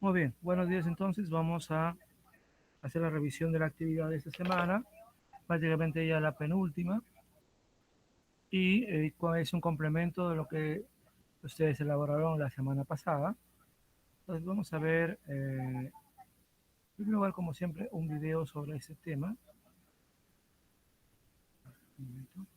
Muy bien, buenos días. Entonces vamos a hacer la revisión de la actividad de esta semana, prácticamente ya la penúltima, y es un complemento de lo que ustedes elaboraron la semana pasada. Entonces vamos a ver, en primer lugar, como siempre, un video sobre ese tema. Un momento.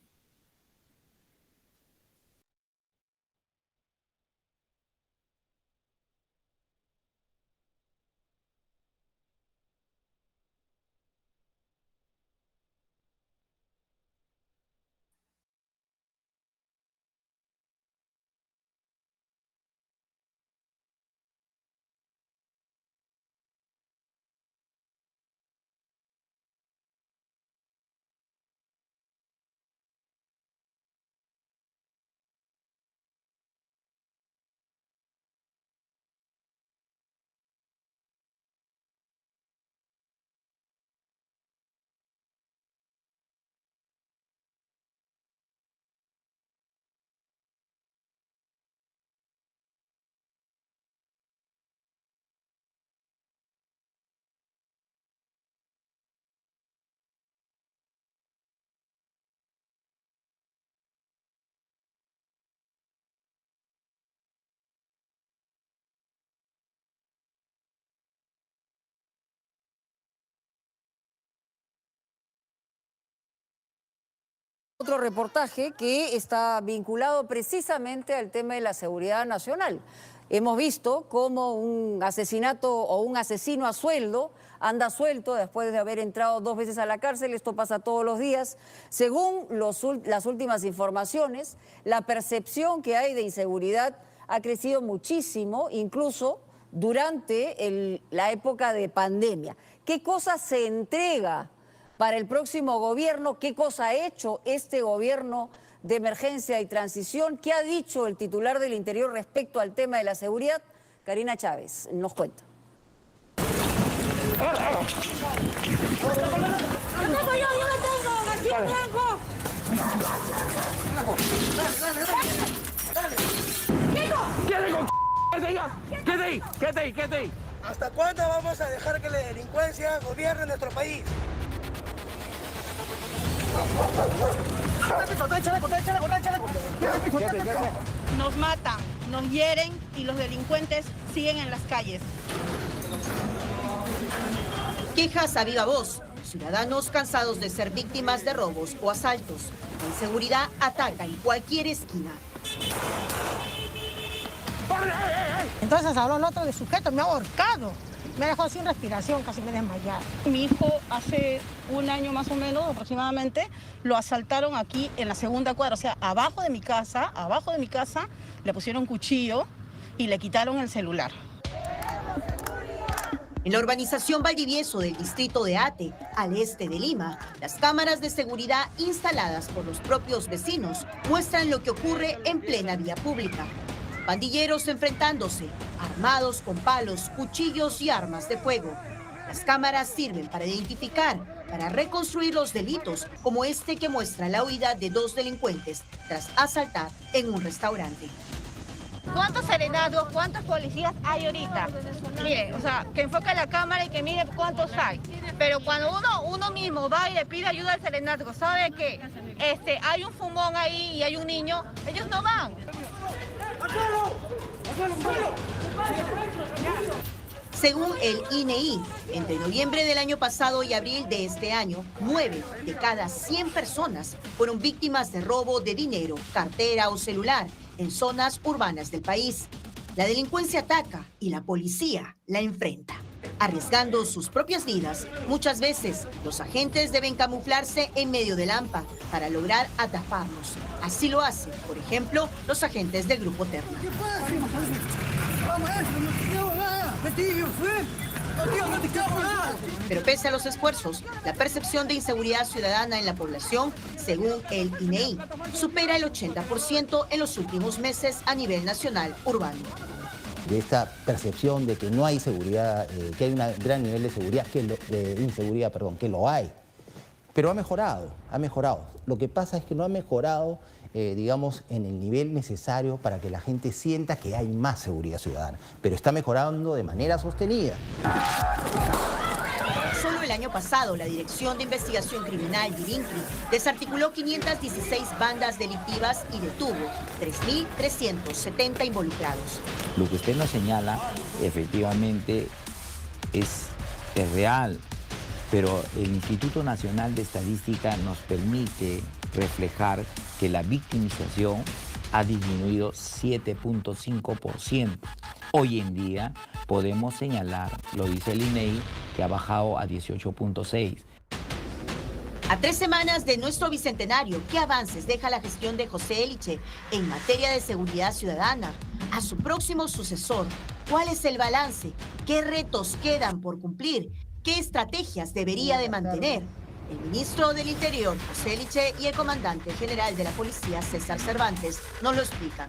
Otro reportaje que está vinculado precisamente al tema de la seguridad nacional. Hemos visto cómo un asesinato o un asesino a sueldo anda suelto después de haber entrado 2 veces a la cárcel. Esto pasa todos los días. Según las últimas informaciones, la percepción que hay de inseguridad ha crecido muchísimo, incluso durante la época de pandemia. ¿Qué cosa se entrega para el próximo gobierno? ¿Qué cosa ha hecho este gobierno de emergencia y transición? ¿Qué ha dicho el titular del Interior respecto al tema de la seguridad? Karina Chávez nos cuenta. ¿Qué? ¿Hasta cuándo vamos a dejar que la delincuencia gobierne nuestro país? Nos matan, nos hieren y los delincuentes siguen en las calles. Quejas a viva voz. Ciudadanos cansados de ser víctimas de robos o asaltos. La inseguridad ataca en cualquier esquina. Entonces habló el otro de sujeto, me ha ahorcado. Me dejó sin respiración, casi me desmayaba. Mi hijo hace un año más o menos, aproximadamente, lo asaltaron aquí en la segunda cuadra, o sea, abajo de mi casa, le pusieron un cuchillo y le quitaron el celular. En la urbanización Valdivieso del distrito de Ate, al este de Lima, las cámaras de seguridad instaladas por los propios vecinos muestran lo que ocurre en plena vía pública. Pandilleros enfrentándose, armados con palos, cuchillos y armas de fuego. Las cámaras sirven para identificar, para reconstruir los delitos, como este que muestra la huida de 2 delincuentes tras asaltar en un restaurante. ¿Cuántos serenados, cuántos policías hay ahorita? Mire, o sea, que enfoque la cámara y que mire cuántos hay. Pero cuando uno mismo va y le pide ayuda al serenático, ¿sabe qué? Hay un fumón ahí y hay un niño, ellos no van. Según el INEI, entre noviembre del año pasado y abril de este año, 9 de cada 100 personas fueron víctimas de robo de dinero, cartera o celular en zonas urbanas del país. La delincuencia ataca y la policía la enfrenta. Arriesgando sus propias vidas, muchas veces los agentes deben camuflarse en medio del hampa para lograr atraparlos. Así lo hacen, por ejemplo, los agentes del Grupo Terna. Pero pese a los esfuerzos, la percepción de inseguridad ciudadana en la población, según el INEI, supera el 80% en los últimos meses a nivel nacional urbano. De esta percepción de que no hay seguridad, que hay un gran nivel de seguridad, inseguridad, que lo hay. Pero ha mejorado. Lo que pasa es que no ha mejorado digamos, en el nivel necesario para que la gente sienta que hay más seguridad ciudadana, pero está mejorando de manera sostenida. Solo el año pasado, la Dirección de Investigación Criminal, DIVINCRI, desarticuló 516 bandas delictivas y detuvo 3.370 involucrados. Lo que usted nos señala, efectivamente, es real, pero el Instituto Nacional de Estadística nos permite reflejar que la victimización ha disminuido 7.5%. Hoy en día podemos señalar, lo dice el INEI, que ha bajado a 18.6%. A 3 semanas de nuestro bicentenario, ¿qué avances deja la gestión de José Eliche en materia de seguridad ciudadana? A su próximo sucesor, ¿cuál es el balance? ¿Qué retos quedan por cumplir? ¿Qué estrategias debería de mantener? El ministro del Interior, José Eliche, y el comandante general de la policía, César Cervantes, nos lo explican.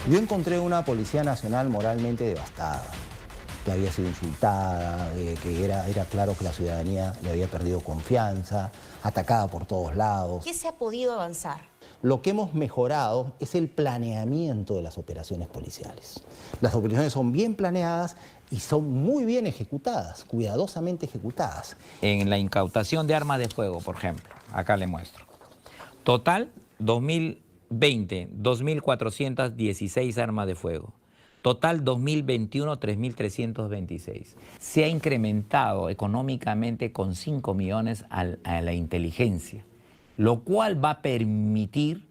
Yo encontré una Policía Nacional moralmente devastada, que había sido insultada, que era claro que la ciudadanía le había perdido confianza, atacada por todos lados. ¿Qué se ha podido avanzar? Lo que hemos mejorado es el planeamiento de las operaciones policiales. Las operaciones son bien planeadas y son muy bien ejecutadas, cuidadosamente ejecutadas. En la incautación de armas de fuego, por ejemplo, acá le muestro. Total, 2020, 2.416 armas de fuego. Total 2021, 3.326. Se ha incrementado económicamente con 5 millones a la inteligencia, lo cual va a permitir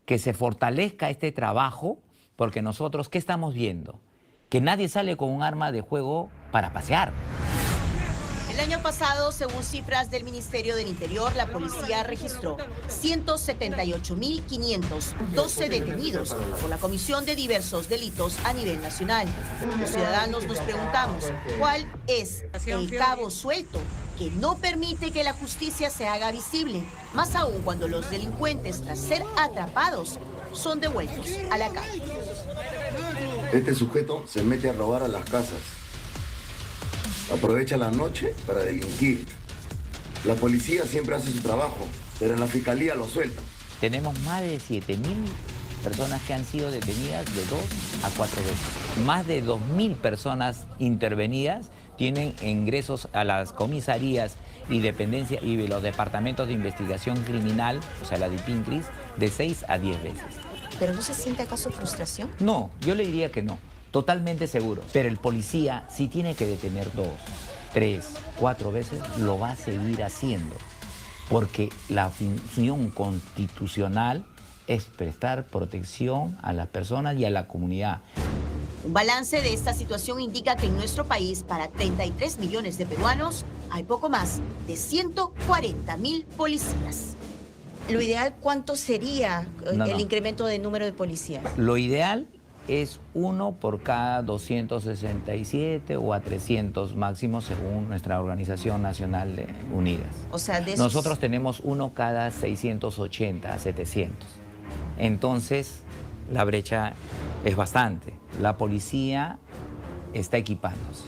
que se fortalezca este trabajo, porque nosotros, ¿qué estamos viendo? Que nadie sale con un arma de fuego para pasear. El año pasado, según cifras del Ministerio del Interior, la policía registró 178.512 detenidos por la comisión de diversos delitos a nivel nacional. Los ciudadanos nos preguntamos, ¿cuál es el cabo suelto que no permite que la justicia se haga visible? Más aún cuando los delincuentes, tras ser atrapados, son devueltos a la calle. Este sujeto se mete a robar a las casas. Aprovecha la noche para delinquir. La policía siempre hace su trabajo, pero en la fiscalía lo sueltan. Tenemos más de 7.000 personas que han sido detenidas de 2 a 4 veces. Más de 2.000 personas intervenidas tienen ingresos a las comisarías y dependencias y los departamentos de investigación criminal, o sea, la DIVINCRI, de 6 a 10 veces. ¿Pero no se siente acaso frustración? No, yo le diría que no. Totalmente seguro. Pero el policía, si tiene que detener 2, 3, 4 veces, lo va a seguir haciendo. Porque la función constitucional es prestar protección a las personas y a la comunidad. Un balance de esta situación indica que en nuestro país, para 33 millones de peruanos, hay poco más de 140.000 policías. Lo ideal, ¿cuánto sería el incremento de número de policías? Lo ideal es 1 por cada 267 o a 300 máximo según nuestra Organización Nacional de Unidas. O sea, de nosotros tenemos 1 cada 680 a 700. Entonces, la brecha es bastante. La policía está equipándose.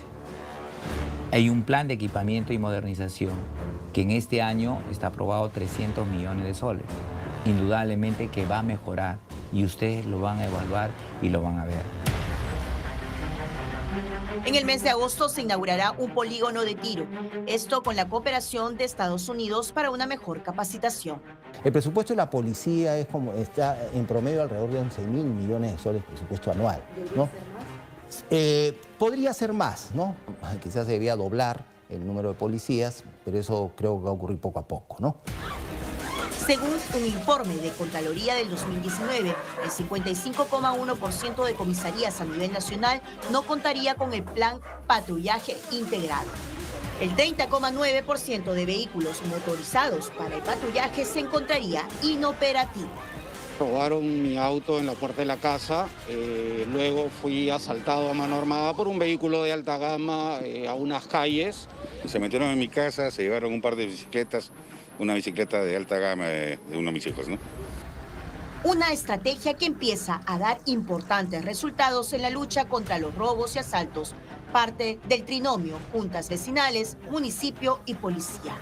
Hay un plan de equipamiento y modernización que en este año está aprobado 300 millones de soles. Indudablemente que va a mejorar y ustedes lo van a evaluar y lo van a ver. En el mes de agosto se inaugurará un polígono de tiro, esto con la cooperación de Estados Unidos para una mejor capacitación. El presupuesto de la policía está en promedio alrededor de 11.000 millones de soles presupuesto anual, ¿no? Podría ser más, ¿no? Quizás debía doblar el número de policías, pero eso creo que va a ocurrir poco a poco, ¿no? Según un informe de Contraloría del 2019, el 55,1% de comisarías a nivel nacional no contaría con el plan patrullaje integrado. El 30,9% de vehículos motorizados para el patrullaje se encontraría inoperativo. Robaron mi auto en la puerta de la casa, luego fui asaltado a mano armada por un vehículo de alta gama a unas calles. Se metieron en mi casa, se llevaron un par de bicicletas, una bicicleta de alta gama de uno de mis hijos, ¿no? Una estrategia que empieza a dar importantes resultados en la lucha contra los robos y asaltos, parte del trinomio juntas vecinales, municipio y policía.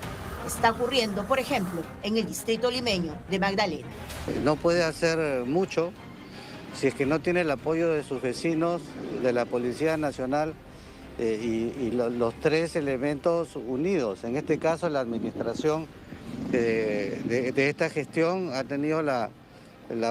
está ocurriendo, por ejemplo, en el distrito limeño de Magdalena. No puede hacer mucho si es que no tiene el apoyo de sus vecinos, de la Policía Nacional los tres elementos unidos. En este caso, la administración de esta gestión ha tenido la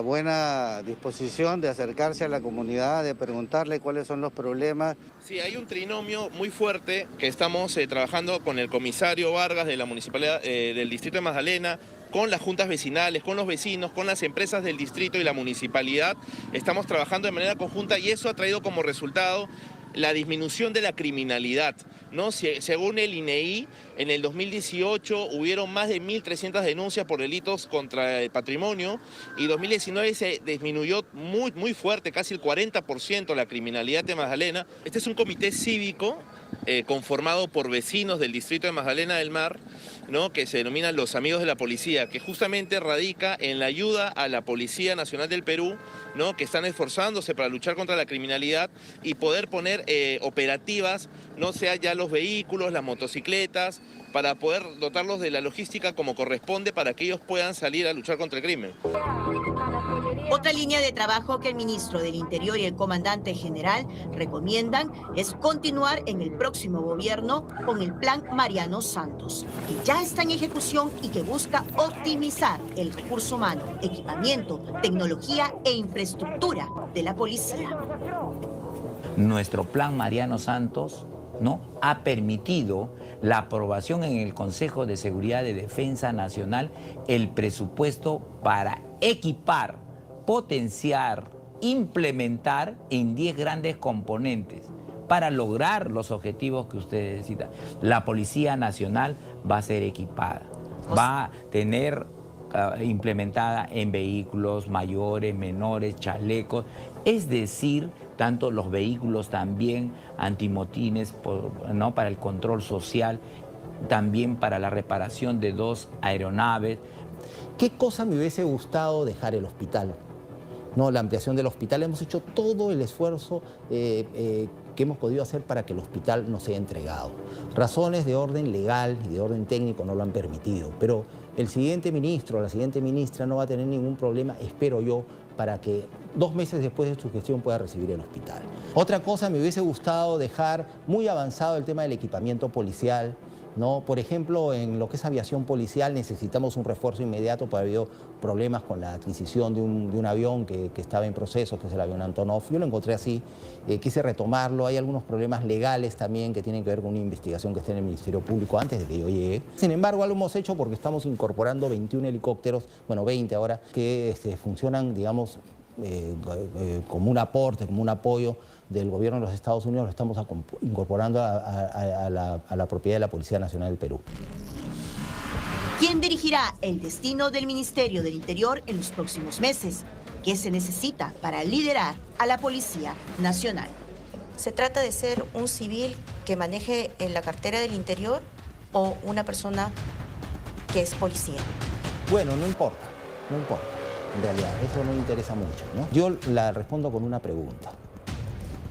buena disposición de acercarse a la comunidad, de preguntarle cuáles son los problemas. Sí, hay un trinomio muy fuerte que estamos trabajando con el comisario Vargas de la Municipalidad del Distrito de Magdalena, con las juntas vecinales, con los vecinos, con las empresas del distrito y la municipalidad. Estamos trabajando de manera conjunta y eso ha traído como resultado la disminución de la criminalidad, ¿no? Según el INEI, en el 2018 hubieron más de 1.300 denuncias por delitos contra el patrimonio y 2019 se disminuyó muy fuerte, casi el 40% la criminalidad de Magdalena. Este es un comité cívico conformado por vecinos del distrito de Magdalena del Mar, ¿no? Que se denominan los amigos de la policía, que justamente radica en la ayuda a la Policía Nacional del Perú, ¿no? Que están esforzándose para luchar contra la criminalidad y poder poner operativas, no sea ya los vehículos, las motocicletas, para poder dotarlos de la logística como corresponde para que ellos puedan salir a luchar contra el crimen. Otra línea de trabajo que el ministro del Interior y el comandante general recomiendan es continuar en el próximo gobierno con el Plan Mariano Santos, que ya está en ejecución y que busca optimizar el recurso humano, equipamiento, tecnología e infraestructura de la policía. Nuestro Plan Mariano Santos, ¿no?, ha permitido la aprobación en el Consejo de Seguridad de Defensa Nacional, el presupuesto para equipar, potenciar, implementar en 10 grandes componentes para lograr los objetivos que ustedes citan. La Policía Nacional va a ser equipada, va a tener implementada en vehículos mayores, menores, chalecos, es decir, tanto los vehículos también antimotines, ¿no?, para el control social, también para la reparación de 2 aeronaves. ¿Qué cosa me hubiese gustado dejar el hospital? No, la ampliación del hospital. Hemos hecho todo el esfuerzo que hemos podido hacer para que el hospital no sea entregado. Razones de orden legal y de orden técnico no lo han permitido, pero el siguiente ministro o la siguiente ministra no va a tener ningún problema, espero yo, para que 2 meses después de su gestión pueda recibir el hospital. Otra cosa, me hubiese gustado dejar muy avanzado el tema del equipamiento policial, ¿no? Por ejemplo, en lo que es aviación policial necesitamos un refuerzo inmediato, porque ha habido problemas con la adquisición de un avión que estaba en proceso, que es el avión Antonov. Yo lo encontré así, quise retomarlo. Hay algunos problemas legales también que tienen que ver con una investigación que está en el Ministerio Público antes de que yo llegue. Sin embargo, lo hemos hecho porque estamos incorporando 21 helicópteros, bueno, 20 ahora, que funcionan, digamos, como un aporte, como un apoyo del gobierno de los Estados Unidos. Lo estamos incorporando a la propiedad de la Policía Nacional del Perú. ¿Quién dirigirá el destino del Ministerio del Interior en los próximos meses? ¿Qué se necesita para liderar a la Policía Nacional? ¿Se trata de ser un civil que maneje en la cartera del Interior o una persona que es policía? Bueno, no importa, no importa. En realidad, eso no me interesa mucho, ¿no? Yo la respondo con una pregunta.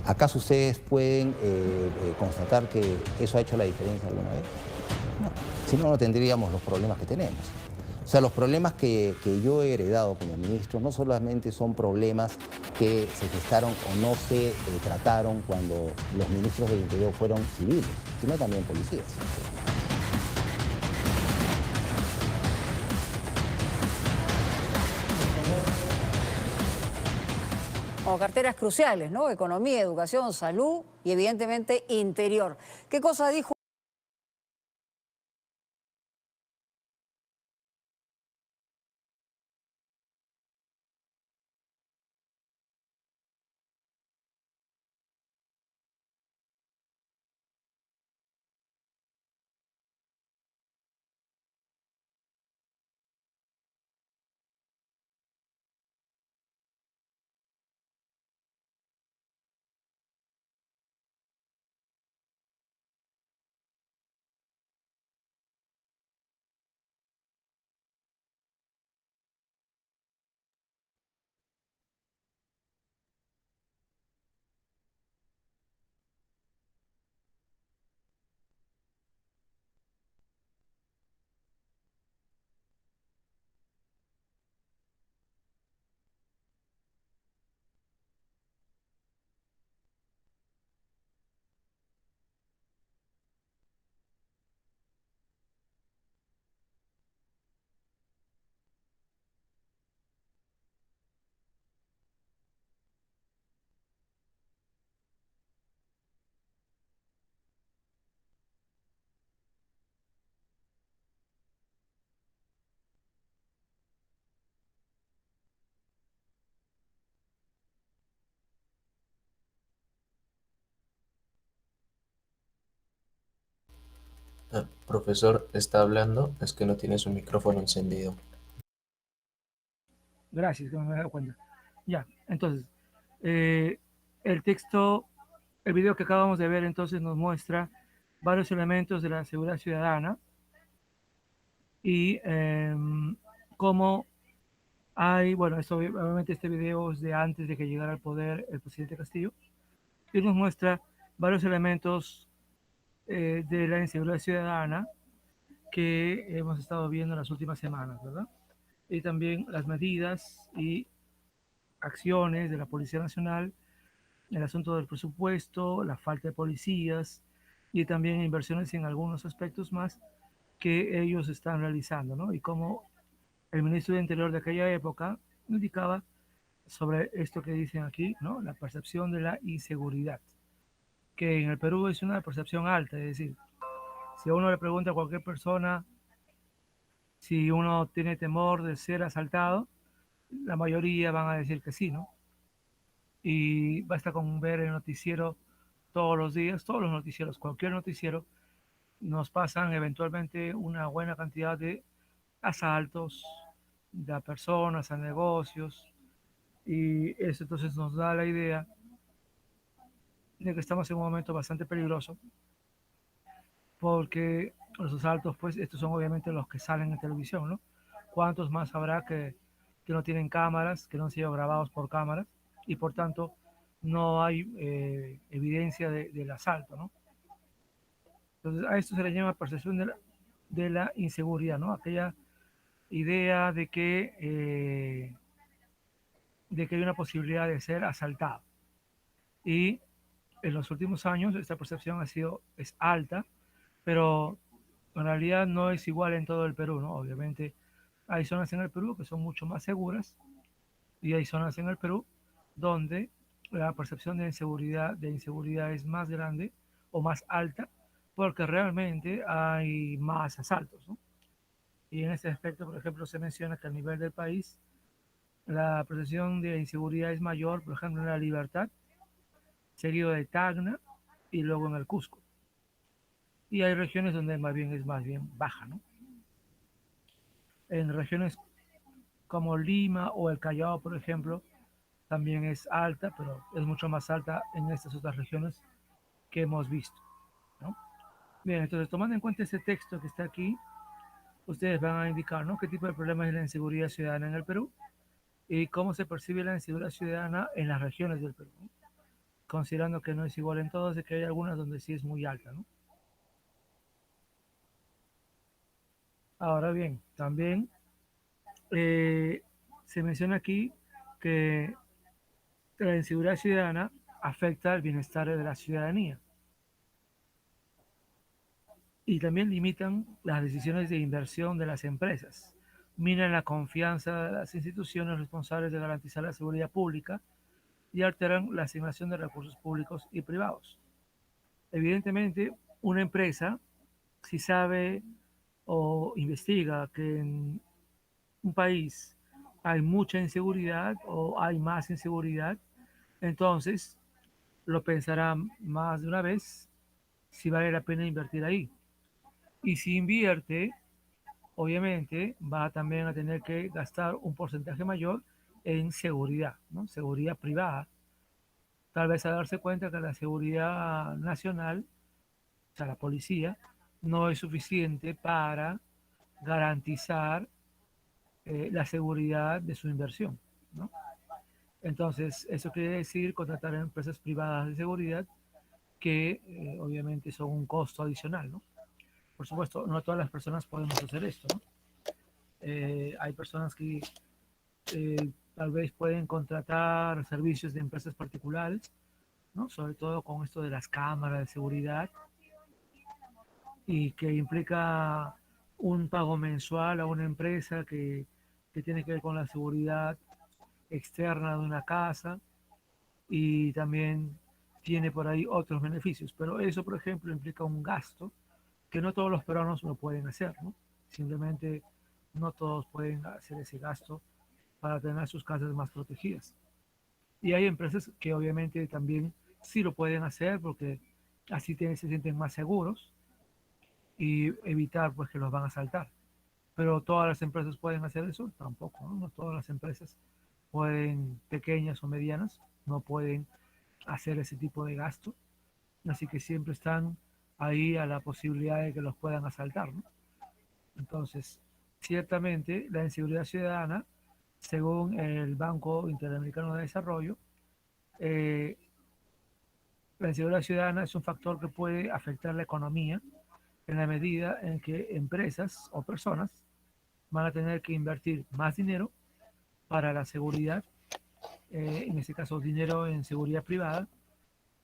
¿Acaso ustedes pueden constatar que eso ha hecho la diferencia alguna vez? No, si no, no tendríamos los problemas que tenemos. O sea, los problemas que yo he heredado como ministro no solamente son problemas que se gestaron o no se trataron cuando los ministros del Interior fueron civiles, sino también policías. Como carteras cruciales, ¿no? Economía, educación, salud y evidentemente interior. ¿Qué cosa dijo? Profesor, está hablando, es que no tiene su micrófono encendido. Gracias, que no me he dado cuenta. Ya, entonces, eh, el texto, el video que acabamos de ver entonces nos muestra varios elementos de la seguridad ciudadana y cómo hay, bueno, esto, obviamente este video es de antes de que llegara al poder el presidente Castillo, y nos muestra varios elementos de la inseguridad ciudadana que hemos estado viendo en las últimas semanas, ¿verdad? Y también las medidas y acciones de la Policía Nacional, el asunto del presupuesto, la falta de policías y también inversiones en algunos aspectos más que ellos están realizando, ¿no? Y como el ministro de Interior de aquella época indicaba sobre esto que dicen aquí, ¿no? La percepción de la inseguridad, que en el Perú es una percepción alta, es decir, si a uno le pregunta a cualquier persona si uno tiene temor de ser asaltado, la mayoría van a decir que sí, ¿no? Y basta con ver el noticiero todos los días, todos los noticieros, cualquier noticiero, nos pasan eventualmente una buena cantidad de asaltos de personas, a negocios, y eso entonces nos da la idea de que estamos en un momento bastante peligroso, porque los asaltos, pues estos son obviamente los que salen en televisión, ¿no? ¿Cuántos más habrá que no tienen cámaras, que no han sido grabados por cámaras, y por tanto no hay evidencia del asalto, ¿no? Entonces a esto se le llama percepción de la inseguridad, ¿no? Aquella idea de que hay una posibilidad de ser asaltado. Y en los últimos años esta percepción es alta, pero en realidad no es igual en todo el Perú, ¿no? Obviamente hay zonas en el Perú que son mucho más seguras y hay zonas en el Perú donde la percepción de inseguridad es más grande o más alta porque realmente hay más asaltos, ¿no? Y en este aspecto, por ejemplo, se menciona que a nivel del país la percepción de inseguridad es mayor, por ejemplo, en La Libertad, seguido de Tacna y luego en el Cusco. Y hay regiones donde es más bien baja, ¿no? En regiones como Lima o el Callao, por ejemplo, también es alta, pero es mucho más alta en estas otras regiones que hemos visto, ¿no? Bien, entonces tomando en cuenta este texto que está aquí, ustedes van a indicar, ¿no? qué tipo de problemas es la inseguridad ciudadana en el Perú y cómo se percibe la inseguridad ciudadana en las regiones del Perú, ¿no? Considerando que no es igual en todas y que hay algunas donde sí es muy alta, ¿no? Ahora bien, también se menciona aquí que la inseguridad ciudadana afecta el bienestar de la ciudadanía y también limitan las decisiones de inversión de las empresas, minan la confianza de las instituciones responsables de garantizar la seguridad pública y alteran la asignación de recursos públicos y privados. Evidentemente, una empresa, si sabe o investiga que en un país hay mucha inseguridad o hay más inseguridad, entonces lo pensará más de una vez si vale la pena invertir ahí. Y si invierte, obviamente va también a tener que gastar un porcentaje mayor en seguridad, ¿no? Seguridad privada. Tal vez a darse cuenta que la seguridad nacional, o sea, la policía, no es suficiente para garantizar la seguridad de su inversión, ¿no? Entonces, eso quiere decir contratar a empresas privadas de seguridad que obviamente son un costo adicional, ¿no? Por supuesto, no todas las personas podemos hacer esto, ¿no? Hay personas que tal vez pueden contratar servicios de empresas particulares, ¿no? Sobre todo con esto de las cámaras de seguridad y que implica un pago mensual a una empresa que tiene que ver con la seguridad externa de una casa y también tiene por ahí otros beneficios. Pero eso, por ejemplo, implica un gasto que no todos los peruanos lo pueden hacer, ¿no? Simplemente no todos pueden hacer ese gasto para tener sus casas más protegidas. Y hay empresas que obviamente también sí lo pueden hacer porque así se sienten más seguros y evitar pues que los van a asaltar. Pero todas las empresas pueden hacer eso, tampoco, ¿no? No todas las empresas pueden, pequeñas o medianas, no pueden hacer ese tipo de gasto, así que siempre están ahí a la posibilidad de que los puedan asaltar, ¿no? Entonces, ciertamente la inseguridad ciudadana, según el Banco Interamericano de Desarrollo, eh, la inseguridad ciudadana es un factor que puede afectar la economía en la medida en que empresas o personas van a tener que invertir más dinero para la seguridad, en este caso dinero en seguridad privada,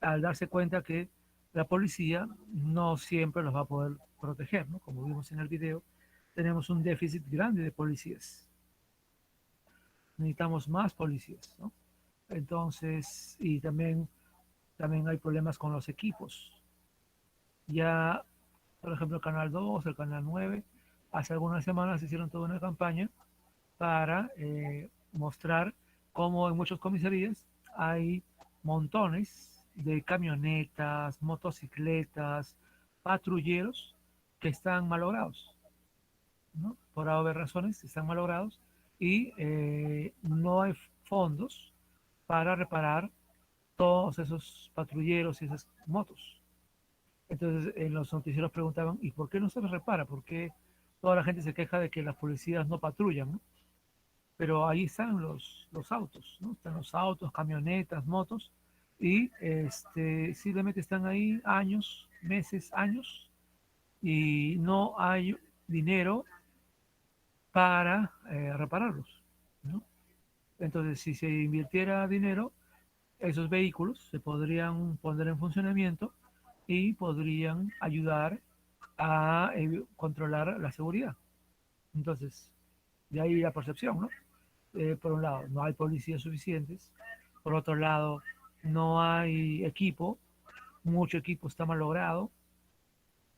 al darse cuenta que la policía no siempre los va a poder proteger, ¿no? Como vimos en el video, tenemos un déficit grande de policías. Necesitamos más policías, ¿no? Entonces, y también hay problemas con los equipos. Ya, por ejemplo, el Canal 2, el Canal 9, hace algunas semanas hicieron toda una campaña para mostrar cómo en muchas comisarías hay montones de camionetas, motocicletas, patrulleros que están malogrados, ¿no? Por haber razones, están malogrados y no hay fondos para reparar todos esos patrulleros y esas motos. Entonces en los noticieros preguntaban, ¿y por qué no se les repara? ¿Por qué toda la gente se queja de que las policías no patrullan, ¿no? Pero ahí están los autos, ¿no? Están los autos, camionetas, motos, y simplemente están ahí años, meses, años, y no hay dinero para repararlos, ¿no? Entonces, si se invirtiera dinero, esos vehículos se podrían poner en funcionamiento y podrían ayudar a controlar la seguridad. Entonces, de ahí la percepción, ¿no? Por un lado, no hay policías suficientes. Por otro lado, no hay equipo. Mucho equipo está mal logrado.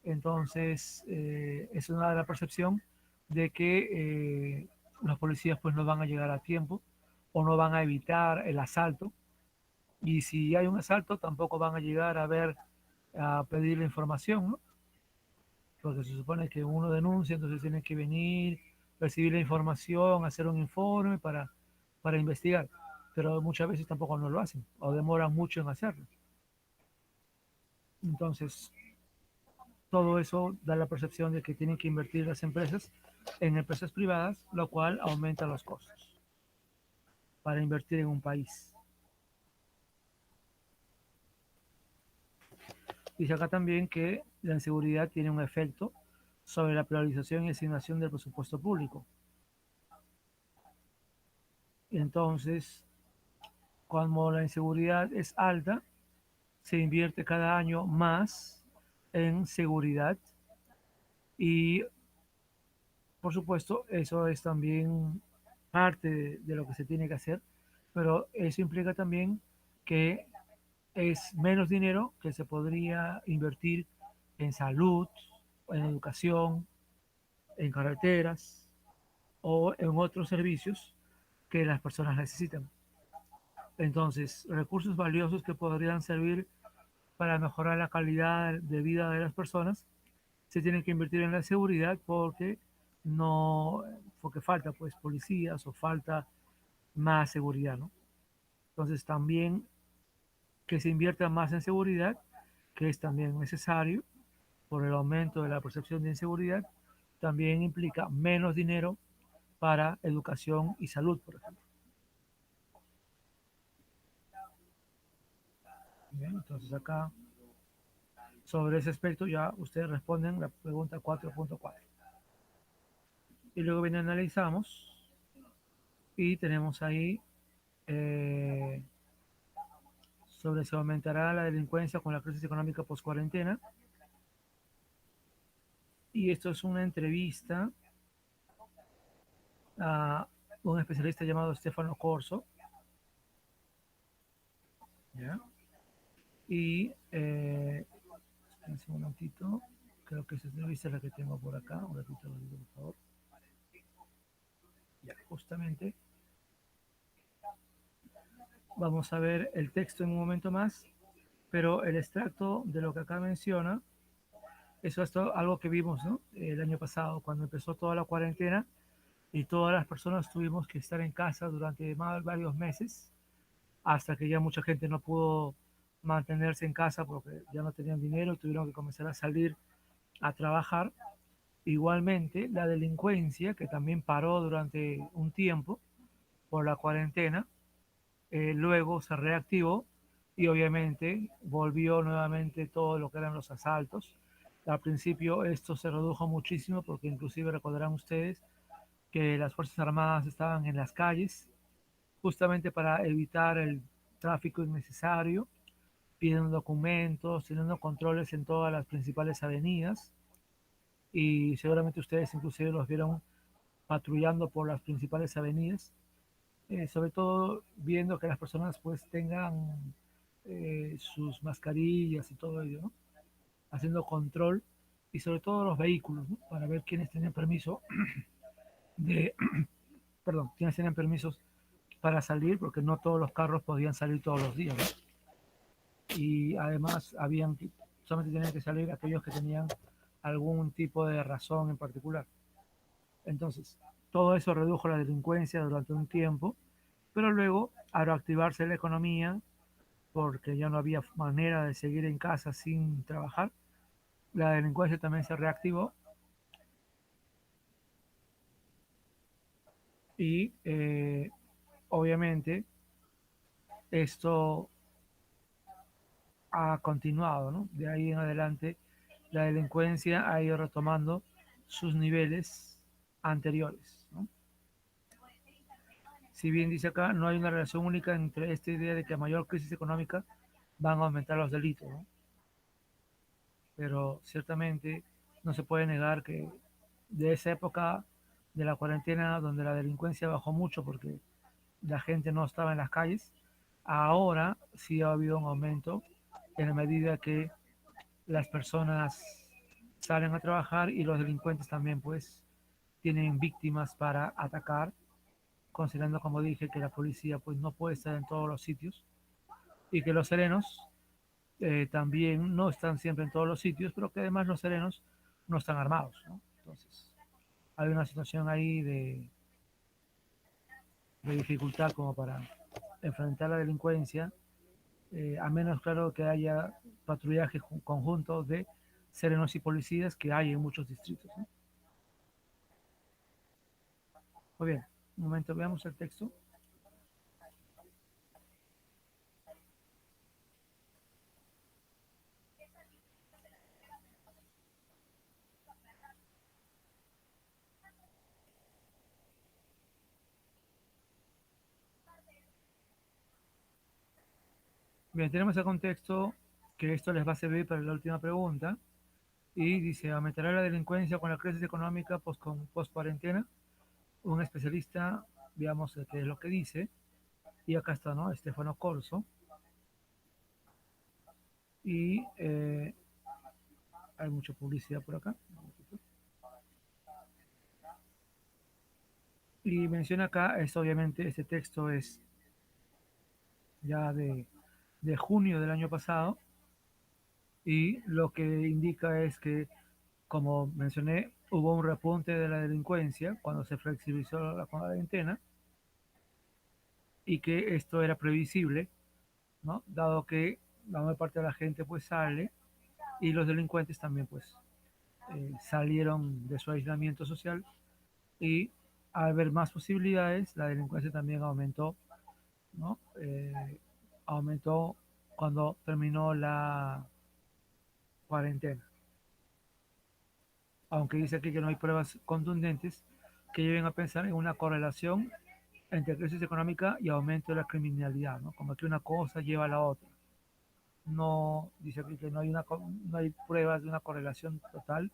Entonces, es una de la percepción de que los policías pues no van a llegar a tiempo o no van a evitar el asalto. Y si hay un asalto, tampoco van a llegar a pedir la información, ¿no? Porque se supone que uno denuncia, entonces tiene que venir, recibir la información, hacer un informe para investigar. Pero muchas veces tampoco no lo hacen o demoran mucho en hacerlo. Entonces, todo eso da la percepción de que tienen que invertir las empresas en empresas privadas, lo cual aumenta los costos para invertir en un país. Dice acá también que la inseguridad tiene un efecto sobre la priorización y asignación del presupuesto público. Entonces, cuando la inseguridad es alta, se invierte cada año más en seguridad y, por supuesto, eso es también parte de lo que se tiene que hacer, pero eso implica también que es menos dinero que se podría invertir en salud, en educación, en carreteras o en otros servicios que las personas necesitan. Entonces, recursos valiosos que podrían servir para mejorar la calidad de vida de las personas se tienen que invertir en la seguridad porque falta pues policías o falta más seguridad, ¿no? Entonces también que se invierta más en seguridad, que es también necesario por el aumento de la percepción de inseguridad, también implica menos dinero para educación y salud, por ejemplo. Bien, entonces acá, sobre ese aspecto, ya ustedes responden la pregunta 4.4. Y luego bien analizamos y tenemos ahí sobre si aumentará la delincuencia con la crisis económica post-cuarentena. Y esto es una entrevista a un especialista llamado Stefano Corso. ¿Ya? Y un momentito, creo que esa entrevista es la que tengo por acá. Un ratito, por favor. Ya, justamente. Vamos a ver el texto en un momento más, pero el extracto de lo que acá menciona Eso es algo que vimos, ¿no? El año pasado, cuando empezó toda la cuarentena y todas las personas tuvimos que estar en casa durante varios meses, hasta que ya mucha gente no pudo mantenerse en casa porque ya no tenían dinero y tuvieron que comenzar a salir a trabajar. Igualmente, la delincuencia, que también paró durante un tiempo por la cuarentena, luego se reactivó y obviamente volvió nuevamente todo lo que eran los asaltos. Al principio esto se redujo muchísimo porque inclusive recordarán ustedes que las Fuerzas Armadas estaban en las calles justamente para evitar el tráfico innecesario, pidiendo documentos, teniendo controles en todas las principales avenidas y seguramente ustedes inclusive los vieron patrullando por las principales avenidas, sobre todo viendo que las personas pues tengan sus mascarillas y todo ello, ¿no? Haciendo control y sobre todo los vehículos, ¿no? Para ver quiénes tenían permiso de, perdón, quiénes tenían permisos para salir, porque no todos los carros podían salir todos los días, ¿no? Y además solamente tenían que salir aquellos que tenían algún tipo de razón en particular. Entonces, todo eso redujo la delincuencia durante un tiempo, pero luego, al reactivarse la economía, porque ya no había manera de seguir en casa sin trabajar, la delincuencia también se reactivó y obviamente esto ha continuado, ¿no? De ahí en adelante la delincuencia ha ido retomando sus niveles anteriores, ¿no? Si bien dice acá, no hay una relación única entre esta idea de que a mayor crisis económica van a aumentar los delitos, ¿no? Pero ciertamente no se puede negar que de esa época de la cuarentena, donde la delincuencia bajó mucho porque la gente no estaba en las calles, ahora sí ha habido un aumento en la medida que las personas salen a trabajar y los delincuentes también pues tienen víctimas para atacar, considerando, como dije, que la policía pues no puede estar en todos los sitios y que los serenos también no están siempre en todos los sitios, pero que además los serenos no están armados, ¿no? Entonces, hay una situación ahí de dificultad como para enfrentar la delincuencia, a menos, claro, que haya patrullaje conjunto de serenos y policías que hay en muchos distritos, ¿no? Muy bien, un momento, veamos el texto. Bien, tenemos el contexto que esto les va a servir para la última pregunta. Y dice, ¿aumentará la delincuencia con la crisis económica post-cuarentena? Un especialista, veamos qué es lo que dice. Y acá está, ¿no? Stefano Corso. Y hay mucha publicidad por acá. Y menciona acá, obviamente, este texto es ya de junio del año pasado. Y lo que indica es que, como mencioné, hubo un repunte de la delincuencia cuando se flexibilizó la cuarentena y que esto era previsible, ¿no? Dado que la mayor parte de la gente pues sale y los delincuentes también pues salieron de su aislamiento social y al haber más posibilidades la delincuencia también aumentó, ¿no? Aumentó cuando terminó la cuarentena. Aunque dice aquí que no hay pruebas contundentes que lleven a pensar en una correlación entre crisis económica y aumento de la criminalidad, ¿no? Como que una cosa lleva a la otra. No, dice aquí que no hay pruebas de una correlación total,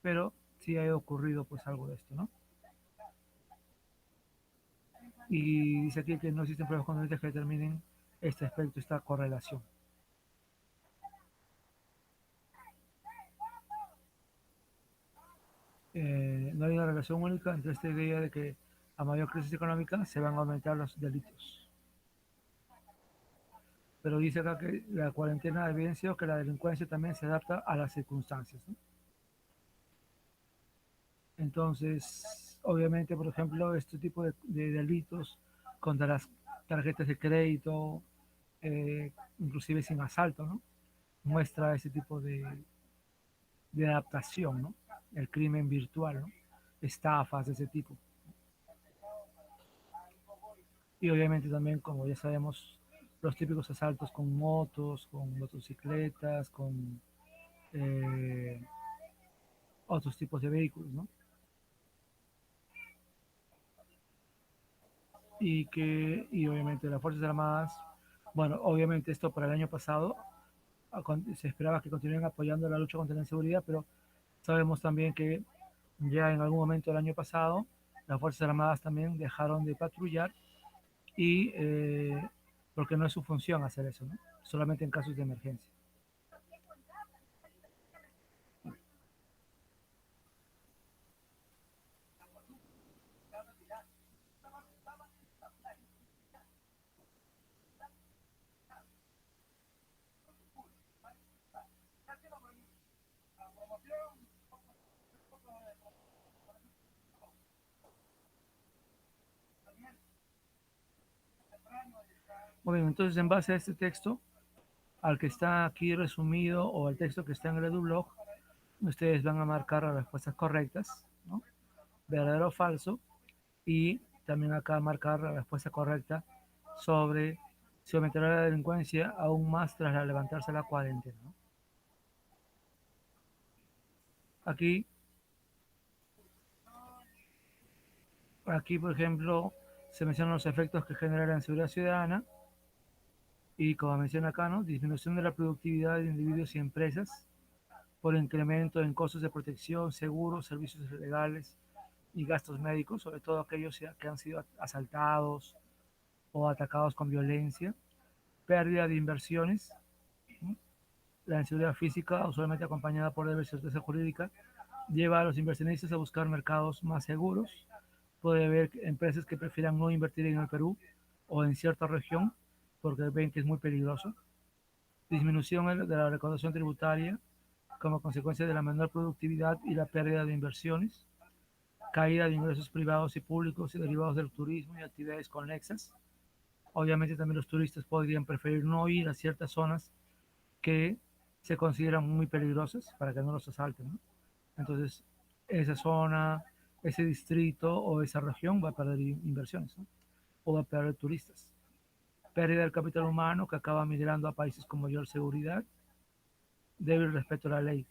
pero sí ha ocurrido pues algo de esto, ¿no? Y dice aquí que no existen pruebas contundentes que determinen este aspecto, esta correlación. No hay una relación única entre esta idea de que a mayor crisis económica se van a aumentar los delitos. Pero dice acá que la cuarentena ha evidenciado que la delincuencia también se adapta a las circunstancias, ¿no? Entonces, obviamente, por ejemplo, este tipo de delitos contra las tarjetas de crédito, inclusive sin asalto, ¿no? Muestra ese tipo de adaptación, ¿no? El crimen virtual, ¿no? Estafas de ese tipo. Y obviamente también, como ya sabemos, los típicos asaltos con motos, con motocicletas, con otros tipos de vehículos, ¿no? Y obviamente las Fuerzas Armadas, bueno, obviamente esto para el año pasado se esperaba que continúen apoyando la lucha contra la inseguridad, pero sabemos también que ya en algún momento del año pasado las Fuerzas Armadas también dejaron de patrullar y porque no es su función hacer eso, ¿no? Solamente en casos de emergencia. Muy bien, entonces en base a este texto, al que está aquí resumido o al texto que está en el EduBlog, ustedes van a marcar las respuestas correctas, ¿no? Verdadero o falso, y también acá marcar la respuesta correcta sobre si aumentará la delincuencia aún más tras levantarse la cuarentena, ¿no? Aquí, por ejemplo, se mencionan los efectos que genera la inseguridad ciudadana y como menciona acá, ¿no? Disminución de la productividad de individuos y empresas por incremento en costos de protección, seguros, servicios legales y gastos médicos, sobre todo aquellos que han sido asaltados o atacados con violencia, pérdida de inversiones, ¿no? La inseguridad física, usualmente acompañada por la incerteza jurídica, lleva a los inversionistas a buscar mercados más seguros. Puede haber empresas que prefieran no invertir en el Perú o en cierta región porque ven que es muy peligroso. Disminución de la recaudación tributaria como consecuencia de la menor productividad y la pérdida de inversiones. Caída de ingresos privados y públicos y derivados del turismo y actividades conexas. Obviamente también los turistas podrían preferir no ir a ciertas zonas que se consideran muy peligrosas para que no los asalten, ¿no? Entonces, esa zona, ese distrito o esa región va a perder inversiones, ¿no? O va a perder turistas. Pérdida del capital humano que acaba migrando a países con mayor seguridad, débil respeto a la ley.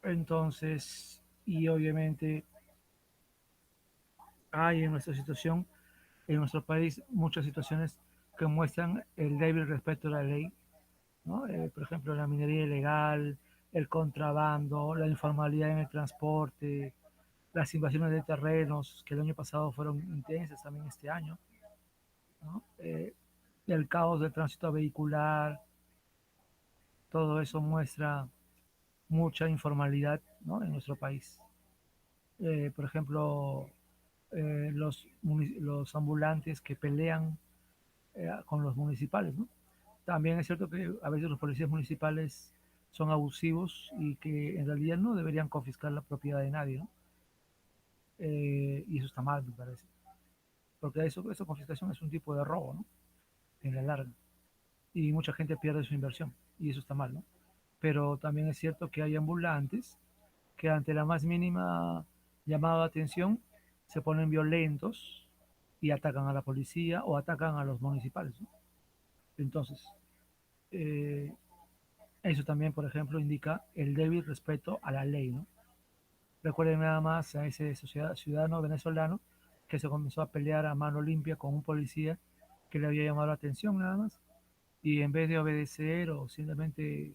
Entonces, y obviamente hay en nuestra situación, en nuestro país, muchas situaciones que muestran el débil respeto a la ley, ¿no? Por ejemplo, la minería ilegal, el contrabando, la informalidad en el transporte, las invasiones de terrenos, que el año pasado fueron intensas, también este año, ¿no? El caos del tránsito vehicular, todo eso muestra mucha informalidad, ¿no? En nuestro país. Por ejemplo, los ambulantes que pelean con los municipales, ¿no? También es cierto que a veces los policías municipales son abusivos y que en realidad no deberían confiscar la propiedad de nadie, ¿no? Y eso está mal, me parece. Porque esa confiscación es un tipo de robo, ¿no? En la larga. Y mucha gente pierde su inversión y eso está mal, ¿no? Pero también es cierto que hay ambulantes que ante la más mínima llamada de atención se ponen violentos y atacan a la policía o atacan a los municipales, ¿no? Entonces, eh, eso también, por ejemplo, indica el débil respeto a la ley, ¿no? Recuerden nada más a ese ciudadano venezolano que se comenzó a pelear a mano limpia con un policía que le había llamado la atención nada más y en vez de obedecer o simplemente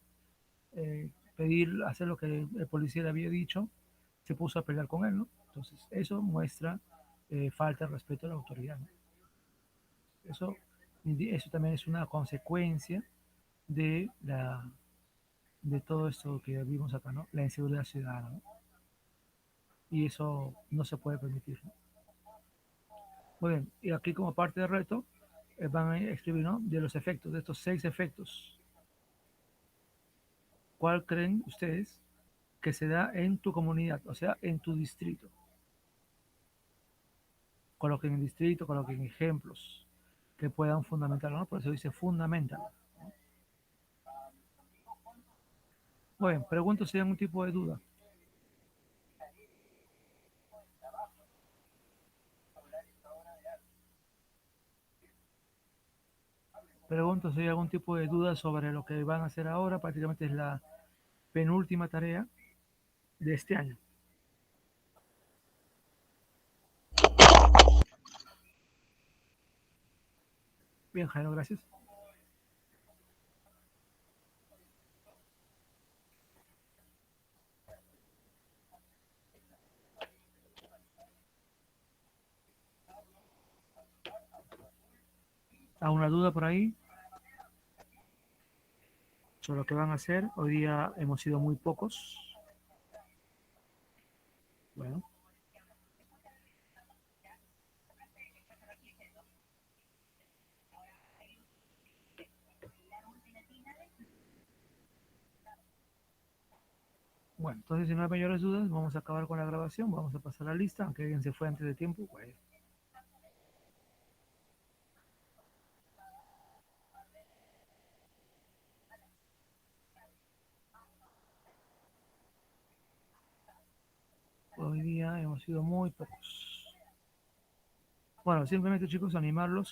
pedir, hacer lo que el policía le había dicho, se puso a pelear con él, ¿no? Entonces, eso muestra falta de respeto a la autoridad, ¿no? Eso también es una consecuencia de, de todo esto que vimos acá, ¿no? La inseguridad ciudadana, ¿no? Y eso no se puede permitir, ¿no? Muy bien, y aquí como parte del reto van a escribir, ¿no? De los efectos, de estos 6 efectos. ¿cuál creen ustedes que se da en tu comunidad, o sea, en tu distrito? Coloquen el distrito, coloquen ejemplos que puedan fundamentarlo, ¿no? Por eso dice fundamental. Bueno, pregunto si hay algún tipo de duda. Pregunto si hay algún tipo de duda sobre lo que van a hacer ahora. Prácticamente es la penúltima tarea de este año. Bien, Jairo, gracias. ¿Alguna duda por ahí sobre lo que van a hacer? Hoy día hemos sido muy pocos. Bueno. Bueno, entonces si no hay mayores dudas, vamos a acabar con la grabación, vamos a pasar la lista, aunque alguien se fue antes de tiempo. Bueno. Hoy día hemos sido muy pocos. Bueno, simplemente chicos, animarlos